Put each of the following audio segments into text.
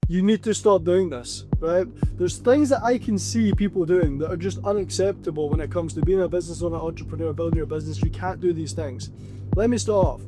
You need to stop doing this, right? There's things that I can see people doing that are just unacceptable when it comes to being a business owner, entrepreneur, building your business. You can't do these things. Let me start off.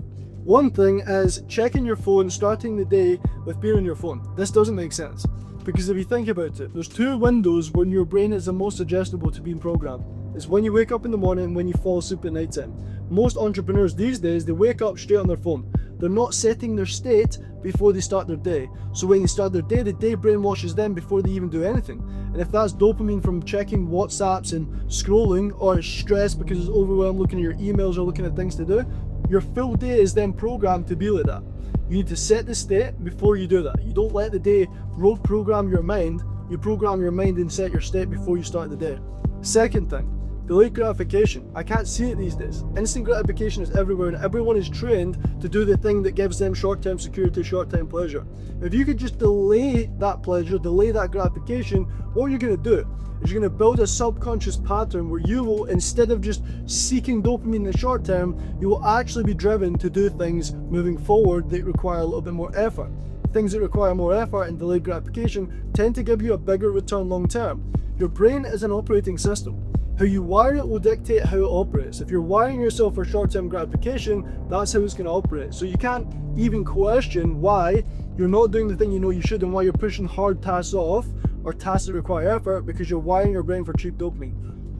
One thing is checking your phone, starting the day with being on your phone. This doesn't make sense, because if you think about it, there's two windows when your brain is the most suggestible to being programmed. It's when you wake up in the morning and when you fall asleep at night time. Most entrepreneurs these days, they wake up straight on their phone. They're not setting their state before they start their day. So when they start their day, the day brainwashes them before they even do anything. And if that's dopamine from checking WhatsApps and scrolling, or it's stress because it's overwhelmed looking at your emails or looking at things to do, your full day is then programmed to be like that. You need to set the state before you do that. You don't let the day road program your mind. You program your mind and set your state before you start the day. Second thing, delayed gratification. I can't see it these days. Instant gratification is everywhere and everyone is trained to do the thing that gives them short-term security, short-term pleasure. If you could just delay that pleasure, delay that gratification, what you're going to do is you're going to build a subconscious pattern where you will, instead of just seeking dopamine in the short term, you will actually be driven to do things moving forward that require a little bit more effort. Things that require more effort and delayed gratification tend to give you a bigger return long term. Your brain is an operating system. How you wire it will dictate how it operates. If you're wiring yourself for short-term gratification, that's how it's going to operate. So you can't even question why you're not doing the thing you know you should and why you're pushing hard tasks off or tasks that require effort, because you're wiring your brain for cheap dopamine.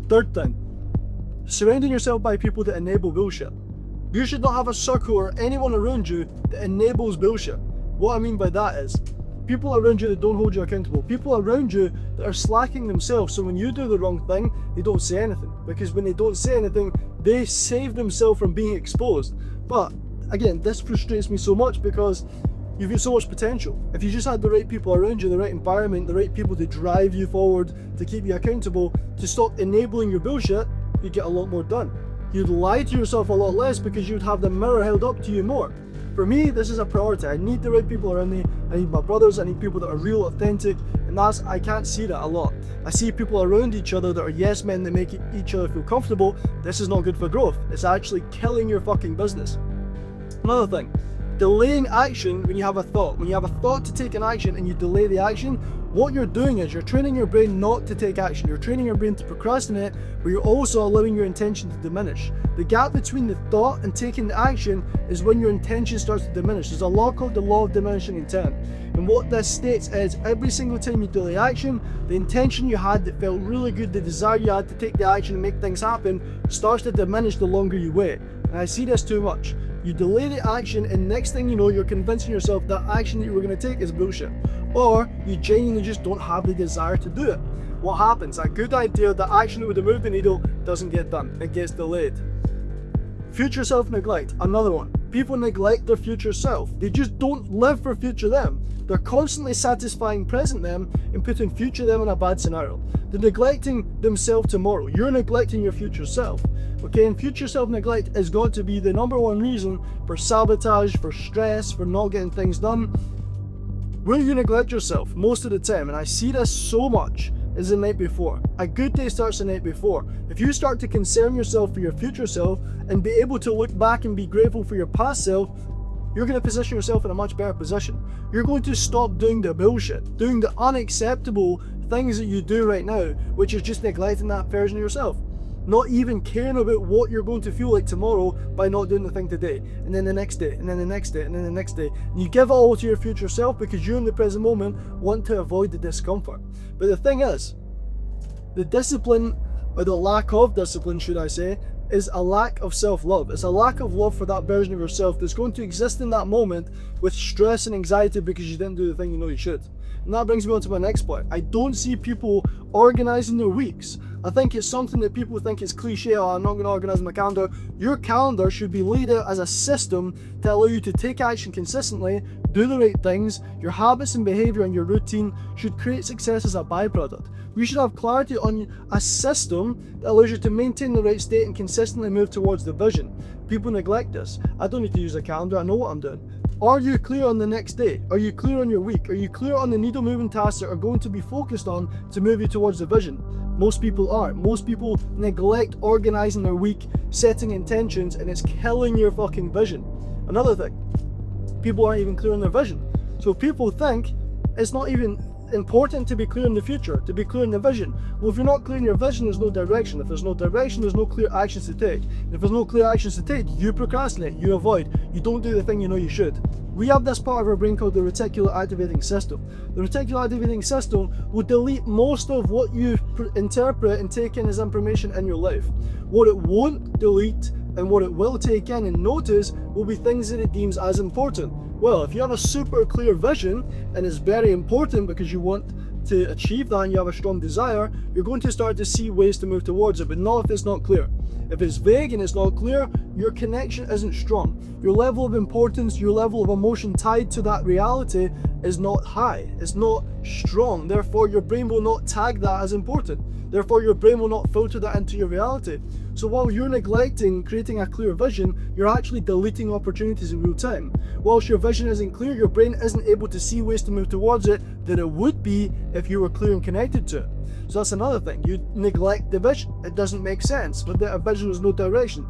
Third thing, surrounding yourself by people that enable bullshit. You should not have a circle or anyone around you that enables bullshit. What I mean by that is, people around you that don't hold you accountable. People around you that are slacking themselves, so when you do the wrong thing, they don't say anything. Because when they don't say anything, they save themselves from being exposed. But again, this frustrates me so much because you've got so much potential. If you just had the right people around you, the right environment, the right people to drive you forward, to keep you accountable, to stop enabling your bullshit, you'd get a lot more done. You'd lie to yourself a lot less because you'd have the mirror held up to you more. For me, this is a priority. I need the right people around me. I need my brothers. I need people that are real, authentic. And I can't see that a lot. I see people around each other that are yes men that make each other feel comfortable. This is not good for growth. It's actually killing your fucking business. Another thing, delaying action when you have a thought. When you have a thought to take an action and you delay the action, what you're doing is you're training your brain not to take action. You're training your brain to procrastinate, but you're also allowing your intention to diminish. The gap between the thought and taking the action is when your intention starts to diminish. There's a law called the law of diminishing intent. And what this states is every single time you delay action, the intention you had that felt really good, the desire you had to take the action and make things happen, starts to diminish the longer you wait. And I see this too much. You delay the action and next thing you know, you're convincing yourself that action that you were going to take is bullshit. Or you genuinely just don't have the desire to do it. What happens? A good idea, the action that would have moved the needle, doesn't get done. It gets delayed. Future self-neglect, another one. People neglect their future self. They just don't live for future them. They're constantly satisfying present them and putting future them in a bad scenario. They're neglecting themselves tomorrow. You're neglecting your future self. Okay, and future self-neglect has got to be the number one reason for sabotage, for stress, for not getting things done. Will you neglect yourself most of the time? And I see this so much is the night before. A good day starts the night before. If you start to concern yourself for your future self and be able to look back and be grateful for your past self, you're going to position yourself in a much better position. You're going to stop doing the bullshit, doing the unacceptable things that you do right now, which is just neglecting that version of yourself. Not even caring about what you're going to feel like tomorrow by not doing the thing today, and then the next day, and then the next day, and then the next day. And you give it all to your future self because you in the present moment want to avoid the discomfort. But the thing is, the discipline, or the lack of discipline should I say, is a lack of self-love. It's a lack of love for that version of yourself that's going to exist in that moment with stress and anxiety because you didn't do the thing you know you should. And that brings me on to my next point. I don't see people organizing their weeks. I think it's something that people think is cliche, oh, I'm not going to organize my calendar. Your calendar should be laid out as a system to allow you to take action consistently, do the right things. Your habits and behavior and your routine should create success as a byproduct. We should have clarity on a system that allows you to maintain the right state and consistently move towards the vision. People neglect this. I don't need to use a calendar, I know what I'm doing. Are you clear on the next day? Are you clear on your week? Are you clear on the needle moving tasks that are going to be focused on to move you towards the vision? Most people aren't. Most people neglect organizing their week, setting intentions, and it's killing your fucking vision. Another thing, people aren't even clear on their vision. So people think it's not even important to be clear in the future, to be clear in the vision. Well, if you're not clear in your vision, there's no direction. If there's no direction, there's no clear actions to take. And if there's no clear actions to take, you procrastinate, you avoid, you don't do the thing you know you should. We have this part of our brain called the reticular activating system. The reticular activating system will delete most of what you interpret and take in as information in your life. What it won't delete and what it will take in and notice will be things that it deems as important. Well, if you have a super clear vision and it's very important because you want to achieve that and you have a strong desire, you're going to start to see ways to move towards it, but not if it's not clear. If it's vague and it's not clear, your connection isn't strong. Your level of importance, your level of emotion tied to that reality is not high, it's not strong. Therefore, your brain will not tag that as important. Therefore, your brain will not filter that into your reality. So while you're neglecting creating a clear vision, you're actually deleting opportunities in real time. Whilst your vision isn't clear, your brain isn't able to see ways to move towards it that it would be if you were clear and connected to it. So that's another thing. You neglect the vision. It doesn't make sense. With a vision, there's no direction.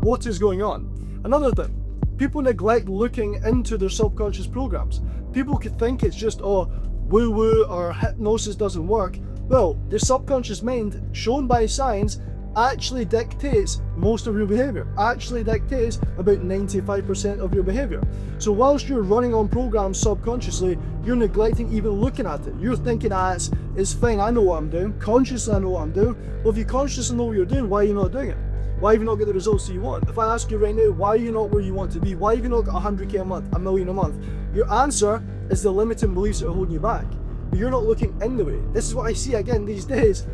What is going on? Another thing. People neglect looking into their subconscious programs. People could think it's just, woo-woo or hypnosis doesn't work. Well, the subconscious mind, shown by science, actually dictates most of your behavior, actually dictates about 95% of your behavior. So whilst you're running on programs subconsciously, you're neglecting even looking at it. You're thinking, it's fine, I know what I'm doing, consciously I know what I'm doing. Well, if you consciously know what you're doing, why are you not doing it? Why have you not got the results that you want? If I ask you right now, why are you not where you want to be? Why have you not got 100k a month, $1 million a month? Your answer is the limiting beliefs that are holding you back. But you're not looking anyway. This is what I see again these days.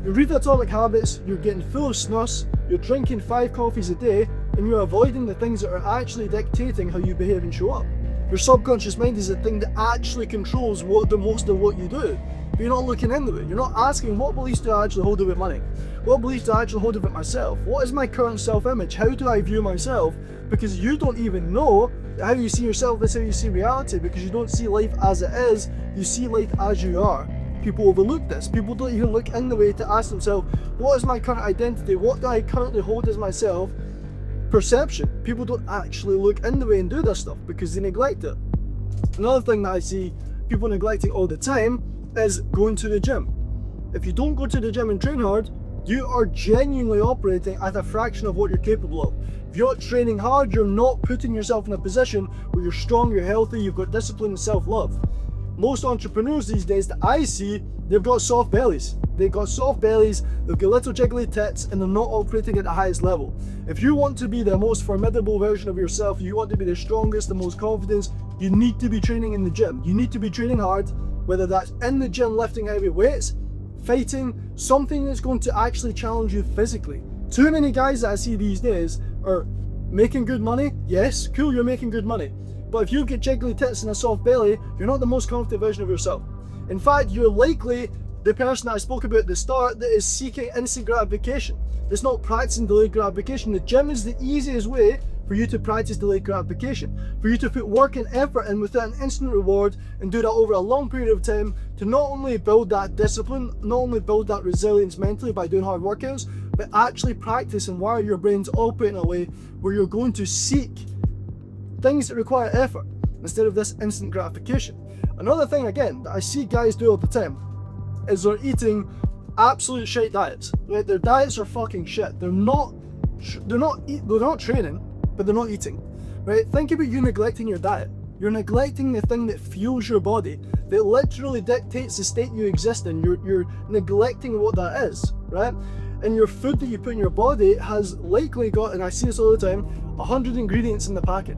You read Atomic Habits, you're getting full of snus, you're drinking 5 coffees a day, and you're avoiding the things that are actually dictating how you behave and show up. Your subconscious mind is the thing that actually controls the most of what you do. But you're not looking into it. You're not asking, what beliefs do I actually hold about money? What beliefs do I actually hold about myself? What is my current self-image? How do I view myself? Because you don't even know how you see yourself, that's how you see reality, because you don't see life as it is, you see life as you are. People overlook this. People don't even look in the way to ask themselves, what is my current identity? What do I currently hold as myself? Perception. People don't actually look in the way and do this stuff because they neglect it. Another thing that I see people neglecting all the time is going to the gym. If you don't go to the gym and train hard, you are genuinely operating at a fraction of what you're capable of. If you're not training hard, you're not putting yourself in a position where you're strong, you're healthy, you've got discipline and self-love. Most entrepreneurs these days that I see, they've got soft bellies. They've got soft bellies, they've got little jiggly tits, and they're not operating at the highest level. If you want to be the most formidable version of yourself, you want to be the strongest, the most confident, you need to be training in the gym. You need to be training hard, whether that's in the gym lifting heavy weights, fighting, something that's going to actually challenge you physically. Too many guys that I see these days are making good money. Yes, cool, you're making good money. But if you get jiggly tits and a soft belly, you're not the most confident version of yourself. In fact, you're likely the person that I spoke about at the start that is seeking instant gratification. It's not practicing delayed gratification. The gym is the easiest way for you to practice delayed gratification. For you to put work and effort in without an instant reward and do that over a long period of time to not only build that discipline, not only build that resilience mentally by doing hard workouts, but actually practice and wire your brain to operate in a way where you're going to seek things that require effort instead of this instant gratification. Another thing again that I see guys do all the time is they're eating absolute shit diets. Right? Their diets are fucking shit. They're not training, but they're not eating. Right? Think about you neglecting your diet. You're neglecting the thing that fuels your body, that literally dictates the state you exist in. You're neglecting what that is, right? And your food that you put in your body has likely got, and I see this all the time, 100 ingredients in the packet.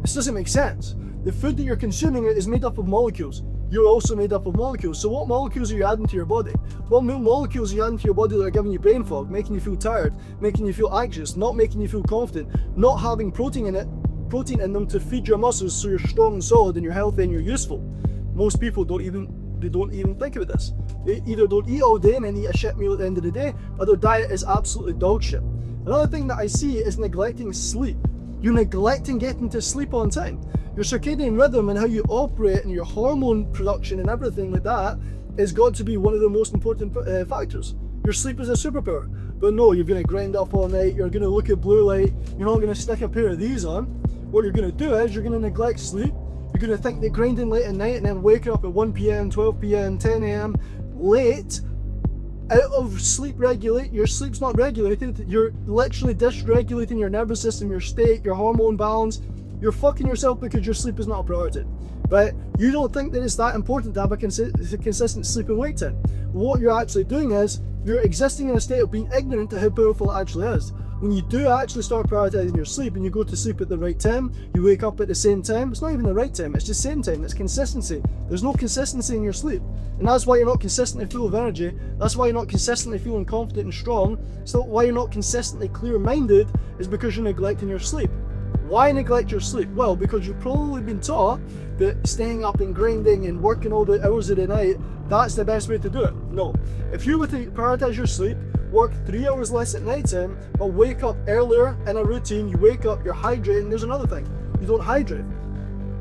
This doesn't make sense. The food that you're consuming is made up of molecules. You're also made up of molecules. So what molecules are you adding to your body? What molecules are you adding to your body that are giving you brain fog, making you feel tired, making you feel anxious, not making you feel confident, not having protein in them to feed your muscles so you're strong and solid and you're healthy and you're useful? Most people don't even think about this. They either don't eat all day and then eat a shit meal at the end of the day, or their diet is absolutely dog shit. Another thing that I see is neglecting sleep. You're neglecting getting to sleep on time. Your circadian rhythm and how you operate and your hormone production and everything like that has got to be one of the most important factors. Your sleep is a superpower. But no, you're going to grind up all night, you're going to look at blue light, you're not going to stick a pair of these on. What you're going to do is you're going to neglect sleep, You're going to think that grinding late at night and then waking up at 1 p.m, 12 p.m, 10 a.m, late, out of sleep your sleep's not regulated, you're literally dysregulating your nervous system, your state, your hormone balance. You're fucking yourself because your sleep is not a priority, right? You don't think that it's that important to have a consistent sleep and wake time. What you're actually doing is you're existing in a state of being ignorant to how powerful it actually is. When you do actually start prioritizing your sleep and you go to sleep at the right time, you wake up at the same time, it's not even the right time, it's just same time, it's consistency. There's no consistency in your sleep. And that's why you're not consistently full of energy, that's why you're not consistently feeling confident and strong, so why you're not consistently clear-minded is because you're neglecting your sleep. Why neglect your sleep? Well, because you've probably been taught that staying up and grinding and working all the hours of the night, that's the best way to do it. No. If you were to prioritize your sleep, work 3 hours less at night time, but wake up earlier in a routine, you wake up, you're hydrating. There's another thing, you don't hydrate.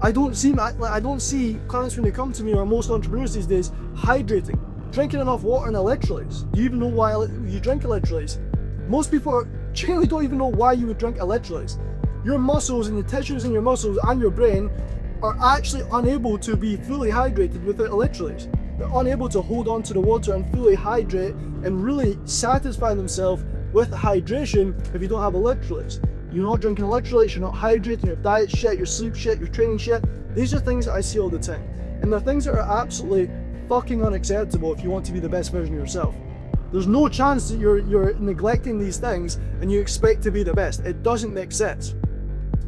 I don't see clients when they come to me, or most entrepreneurs these days, hydrating, drinking enough water and electrolytes. Do you even know why you drink electrolytes? Most people generally don't even know why you would drink electrolytes. Your muscles and the tissues in your muscles and your brain are actually unable to be fully hydrated without electrolytes. They're unable to hold on to the water and fully hydrate and really satisfy themselves with hydration if you don't have electrolytes. You're not drinking electrolytes, you're not hydrating, your diet shit, your sleep shit, your training shit. These are things that I see all the time. And they're things that are absolutely fucking unacceptable if you want to be the best version of yourself. There's no chance that you're neglecting these things and you expect to be the best. It doesn't make sense.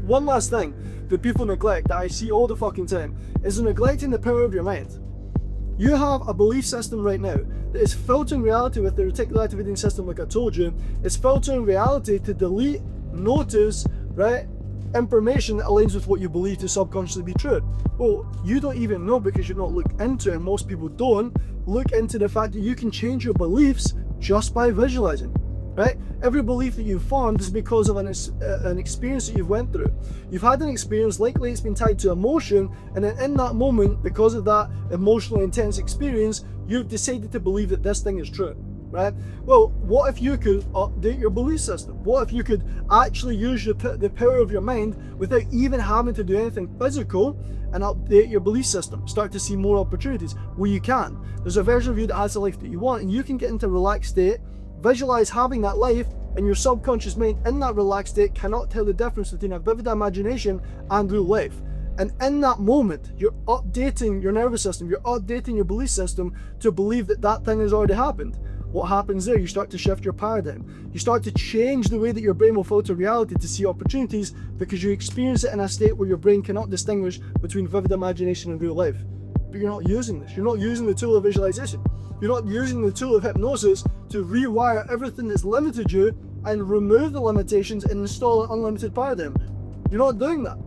One last thing that people neglect that I see all the fucking time is neglecting the power of your mind. You have a belief system right now that is filtering reality with the reticular activating system, like I told you. It's filtering reality to delete, notice, right, information that aligns with what you believe to subconsciously be true. Well, you don't even know because you've not looked into it, and most people don't look into the fact that you can change your beliefs just by visualizing. Right? Every belief that you've formed is because of an experience that you've went through. You've had an experience, likely it's been tied to emotion, and then in that moment, because of that emotionally intense experience, you've decided to believe that this thing is true. Right? Well, what if you could update your belief system? What if you could actually use the power of your mind without even having to do anything physical and update your belief system? Start to see more opportunities. Well, you can. There's a version of you that has the life that you want, and you can get into a relaxed state, visualize having that life, and your subconscious mind in that relaxed state cannot tell the difference between a vivid imagination and real life. And in that moment, you're updating your nervous system, you're updating your belief system to believe that that thing has already happened. What happens there? You start to shift your paradigm. You start to change the way that your brain will filter reality to see opportunities, because you experience it in a state where your brain cannot distinguish between vivid imagination and real life. But you're not using this. You're not using the tool of visualization. You're not using the tool of hypnosis to rewire everything that's limited you and remove the limitations and install an unlimited paradigm. You're not doing that.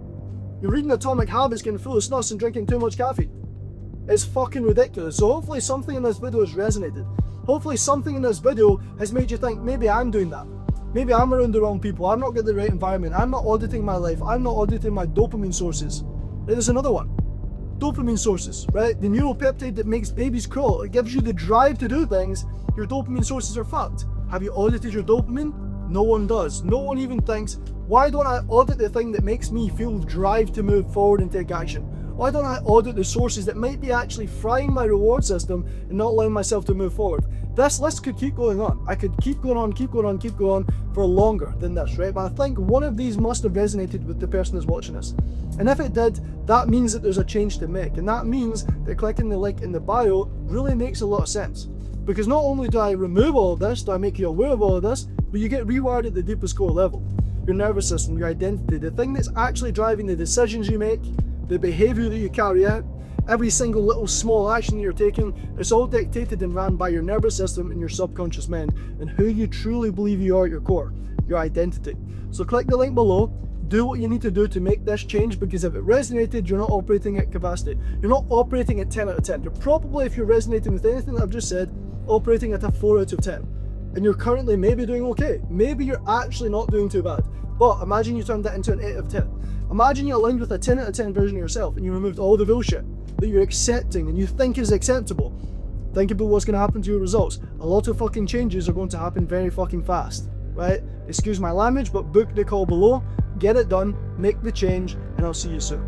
You're reading Atomic Habits, getting full of snus and drinking too much caffeine. It's fucking ridiculous. So hopefully something in this video has resonated. Hopefully something in this video has made you think, maybe I'm doing that. Maybe I'm around the wrong people. I'm not getting the right environment. I'm not auditing my life. I'm not auditing my dopamine sources. There's another one. Dopamine sources, right? The neuropeptide that makes babies crawl. It gives you the drive to do things. Your dopamine sources are fucked. Have you audited your dopamine? No one does. No one even thinks, why don't I audit the thing that makes me feel drive to move forward and take action? Why don't I audit the sources that might be actually frying my reward system and not allowing myself to move forward? This list could keep going on. I could keep going on for longer than this, right? But I think one of these must have resonated with the person who's watching this. And if it did, that means that there's a change to make. And that means that clicking the link in the bio really makes a lot of sense. Because not only do I remove all of this, do I make you aware of all of this, but you get rewired at the deepest core level. Your nervous system, your identity, the thing that's actually driving the decisions you make, the behavior that you carry out, every single little small action that you're taking, it's all dictated and ran by your nervous system and your subconscious mind, and who you truly believe you are at your core, your identity. So click the link below, do what you need to do to make this change, because if it resonated, you're not operating at capacity. You're not operating at 10 out of 10. You're probably, if you're resonating with anything that I've just said, operating at a 4 out of 10. And you're currently maybe doing okay. Maybe you're actually not doing too bad. But imagine you turned that into an 8 out of 10. Imagine you aligned with a 10 out of 10 version of yourself and you removed all the bullshit that you're accepting and you think is acceptable. Think about what's going to happen to your results. A lot of fucking changes are going to happen very fucking fast, right? Excuse my language, but book the call below, get it done, make the change, and I'll see you soon.